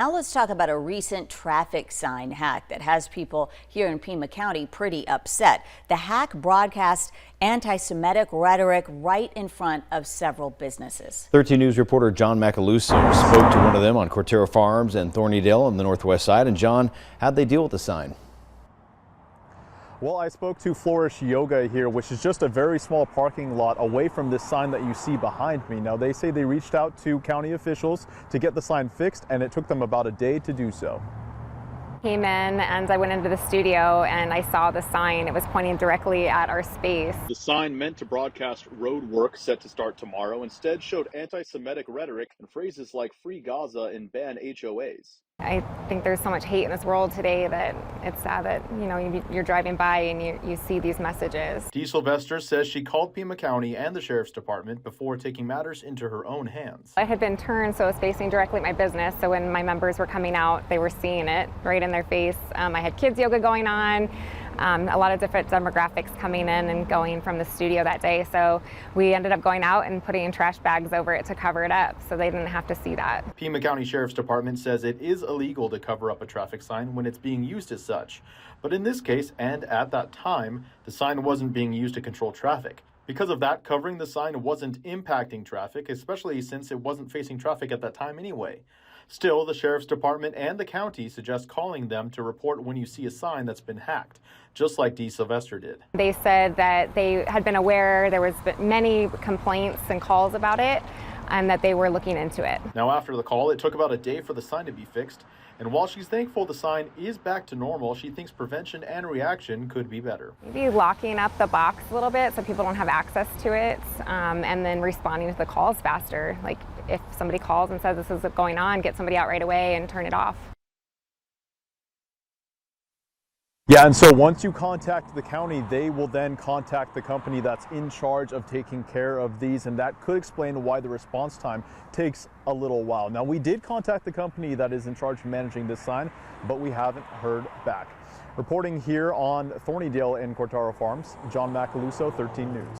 Now let's talk about a recent traffic sign hack that has people here in Pima County pretty upset. The hack broadcast anti-Semitic rhetoric right in front of several businesses. 13 News reporter John Macaluso spoke to one of them on Cortero Farms and Thornydale on the northwest side. And John, how'd they deal with the sign? Well, I spoke to Flourish Yoga here, which is just a very small parking lot away from this sign that you see behind me. Now, they say they reached out to county officials to get the sign fixed, and it took them about a day to do so. Came in and I went into the studio and I saw the sign. It was pointing directly at our space. The sign meant to broadcast road work set to start tomorrow instead showed anti-Semitic rhetoric and phrases like free Gaza and ban HOAs. I think there's so much hate in this world today that it's sad that, you're driving by and you see these messages. Dee Sylvester says she called Pima County and the Sheriff's Department before taking matters into her own hands. I had been turned so it was facing directly at my business, so when my members were coming out, they were seeing it right in their face. I had kids yoga going on. A lot of different demographics coming in and going from the studio that day. So we ended up going out and putting trash bags over it to cover it up so they didn't have to see that. Pima County Sheriff's Department says it is illegal to cover up a traffic sign when it's being used as such. But in this case, and at that time, the sign wasn't being used to control traffic. Because of that, covering the sign wasn't impacting traffic, especially since it wasn't facing traffic at that time anyway. Still, the Sheriff's Department and the county suggest calling them to report when you see a sign that's been hacked, just like Dee Sylvester did. They said that they had been aware there was many complaints and calls about it and that they were looking into it. Now, after the call, it took about a day for the sign to be fixed. And while she's thankful the sign is back to normal, she thinks prevention and reaction could be better. Maybe locking up the box a little bit so people don't have access to it, and then responding to the calls faster. Like if somebody calls and says this is going on, get somebody out right away and turn it off. Yeah, and so once you contact the county, they will then contact the company that's in charge of taking care of these, and that could explain why the response time takes a little while. Now, we did contact the company that is in charge of managing this sign, but we haven't heard back. Reporting here on Thornydale and Cortero Farms, John Macaluso, 13 News.